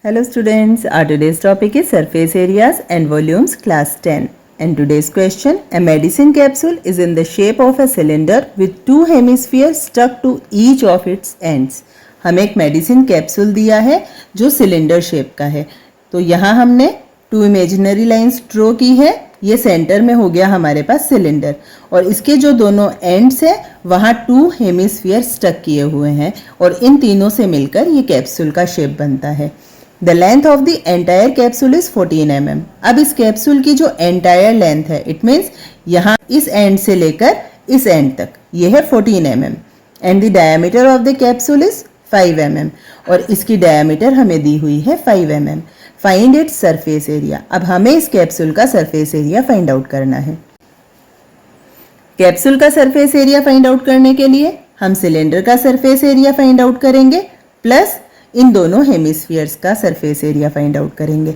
Hello students, our today's topic is surface areas and volumes class 10. And today's question, a medicine capsule is in the shape of a cylinder with two hemispheres stuck to each of its ends. हमें एक medicine capsule दिया है जो cylinder shape का है. तो यहाँ हमने टू इमेजिनरी लाइंस ड्रॉ की है. ये सेंटर में हो गया हमारे पास सिलेंडर और इसके जो दोनों एंड्स हैं वहाँ टू हेमिस्फीयर स्टक किए हुए हैं और इन तीनों से मिलकर ये कैप्सूल का शेप बनता है. The length of the entire capsule is 14 mm. अब इस कैप्सूल की जो एंटायर लेंथ है, इट मीन्स यहाँ इस एंड से लेकर इस एंड तक, ये है 14 mm. And the diameter of the capsule is 5 mm और इसकी डायमीटर हमें दी हुई है 5 mm. Find its surface area. अब हमें इस कैप्सूल का सरफेस एरिया फाइंड आउट करना है. कैप्सूल का सरफेस एरिया फाइंड आउट करने के लिए हम सिलेंडर का सरफेस एरिया फाइंड आउट करेंगे प्लस इन दोनों हेमिस्फीयर्स का सरफेस एरिया फाइंड आउट करेंगे.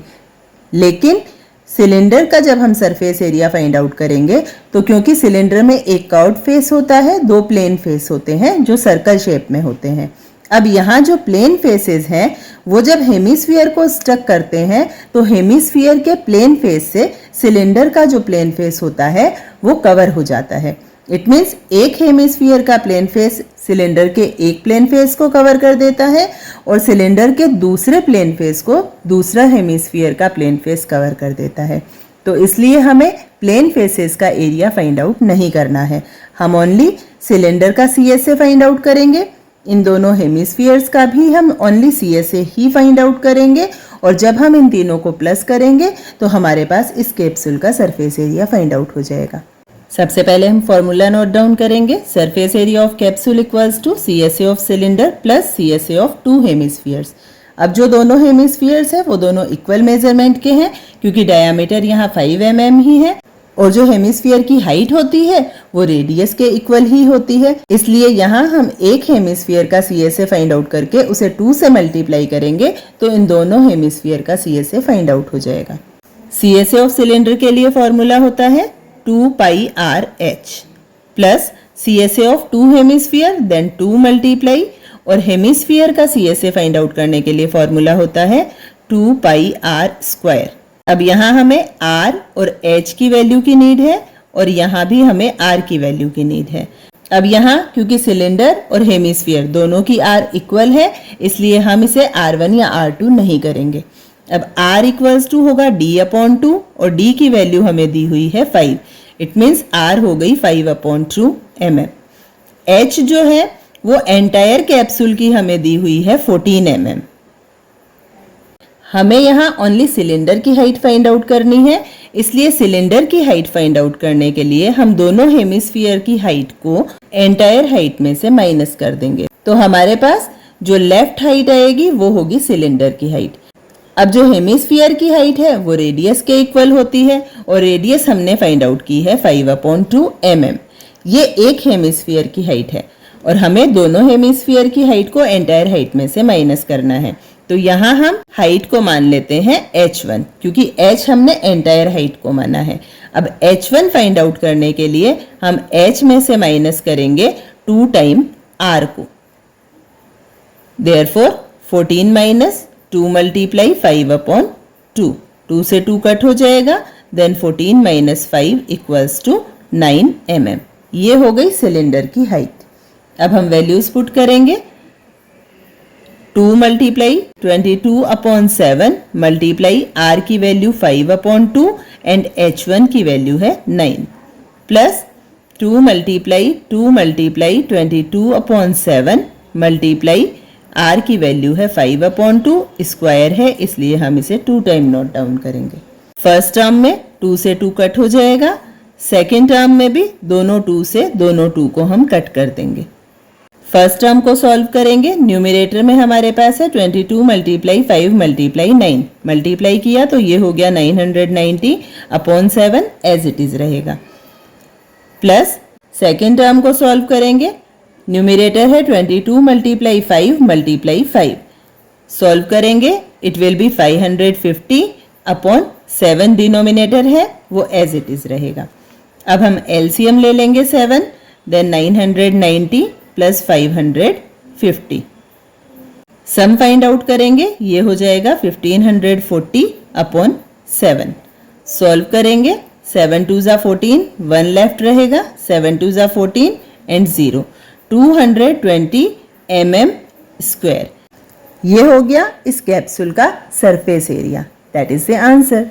लेकिन सिलेंडर का जब हम सरफेस एरिया फाइंड आउट करेंगे तो क्योंकि सिलेंडर में एक कर्व्ड फेस होता है, दो प्लेन फेस होते हैं जो सर्कल शेप में होते हैं. अब यहाँ जो प्लेन फेसेस हैं वो जब हेमिस्फीयर को स्टक करते हैं तो हेमिस्फीयर के प्लेन फेस से सिलेंडर का जो प्लेन फेस होता है वो कवर हो जाता है. इट मीन्स एक हेमिस्फीयर का प्लेन फेस सिलेंडर के एक प्लेन फेस को कवर कर देता है और सिलेंडर के दूसरे प्लेन फेस को दूसरा हेमिस्फीयर का प्लेन फेस कवर कर देता है. तो इसलिए हमें प्लेन फेसेस का एरिया फाइंड आउट नहीं करना है. हम ओनली सिलेंडर का CSA फाइंड आउट करेंगे. इन दोनों हेमिस्फीयर्स का भी हम ओनली CSA ही फाइंड आउट करेंगे और जब हम इन तीनों को प्लस करेंगे तो हमारे पास इस कैप्सूल का सरफेस एरिया फाइंड आउट हो जाएगा. सबसे पहले हम फॉर्मूला नोट डाउन करेंगे. Surface area of capsule equals to CSA of cylinder plus CSA of two hemispheres. अब जो दोनों हेमिस्फीयर्स है वो दोनों इक्वल मेजरमेंट के हैं क्योंकि डायमीटर यहाँ 5 mm ही है और जो हेमिस्फीयर की हाइट होती है वो रेडियस के इक्वल ही होती है. इसलिए यहाँ हम एक हेमिस्फीयर का CSA फाइंड आउट करके उसे 2 से मल्टीप्लाई करेंगे तो इन दोनों हेमिस्फीयर का CSA फाइंड आउट हो जाएगा. CSA ऑफ सिलेंडर के लिए फॉर्मूला होता है 2 pi r h plus CSA of two hemisphere then 2 multiply और हेमिस्फीयर का CSA फाइंड आउट करने के लिए फॉर्मूला होता है 2 pi r स्क्वायर. अब यहाँ हमें r और h की वैल्यू की नीड है और यहाँ भी हमें r की वैल्यू की नीड है. अब यहाँ क्योंकि सिलेंडर और हेमिस्फीयर दोनों की r इक्वल है इसलिए हम इसे r1 या r2 नहीं करेंगे. अब r इक्वल्स टू होगा d/2 और d की वैल्यू हमें दी हुई है 5. इट मीन्स r हो गई 5/2 mm. h जो है वो एंटायर कैप्सूल की हमें दी हुई है 14 mm. हमें यहाँ ओनली सिलेंडर की हाइट फाइंड आउट करनी है. इसलिए सिलेंडर की हाइट फाइंड आउट करने के लिए हम दोनों हेमिस्फीयर की हाइट को एंटायर हाइट में से माइनस कर देंगे. तो हमारे पास जो लेफ्ट हाइट आएगी वो होगी सिलेंडर की हाइट. अब जो हेमिस्फीयर की हाइट है वो रेडियस के इक्वल होती है और रेडियस हमने फाइंड आउट की है 5/2 mm. ये एक हेमिस्फीयर की हाइट है और हमें दोनों हेमिस्फीयर की हाइट को एंटायर हाइट में से माइनस करना है. तो यहाँ हम हाइट को मान लेते हैं h1 क्योंकि h हमने एंटायर हाइट को माना है. अब h1 फाइंड आउट करने के लिए हम h में से माइनस करेंगे 2 टाइम r को. Therefore 14 minus 2 multiply 5/2. 2 से 2 कट हो जाएगा. Then 14 minus 5 equals to 9 mm. ये हो गई सिलेंडर की हाइट. अब हम वैल्यूज पुट करेंगे. 2 मल्टीप्लाई 22/7 मल्टीप्लाई r की वैल्यू 5/2 एंड h1 की वैल्यू है 9 प्लस 2 मल्टीप्लाई 22/7 मल्टीप्लाई r की वैल्यू है 5/2. स्क्वायर है इसलिए हम इसे 2 टाइम नोट डाउन करेंगे. फर्स्ट टर्म में 2 से 2 कट हो जाएगा. सेकेंड टर्म में भी दोनों 2 से दोनों 2 को हम कट कर देंगे. फर्स्ट टर्म को सॉल्व करेंगे. न्यूमरेटर में हमारे पास है 22 मल्टीप्लाई 5 मल्टीप्लाई 9. मल्टीप्लाई किया तो ये हो गया 990/7 एज इट इज रहेगा. प्लस सेकेंड टर्म को सॉल्व करेंगे. न्यूमरेटर है 22 मल्टीप्लाई 5 मल्टीप्लाई 5. सॉल्व करेंगे इट विल बी 550/7. डिनोमिनेटर है वो एज इट इज रहेगा. अब हम LCM ले लेंगे 7. Then 990 plus 550. Sum find out करेंगे, ये हो जाएगा 1540 अपॉन 7। सॉल्व करेंगे, 7 2 ज़ा 14, 1 लेफ्ट रहेगा, 7 2 ज़ा 14 एंड 0, 220 mm स्क्वायर। ये हो गया इस कैप्सूल का surface area. That is the answer.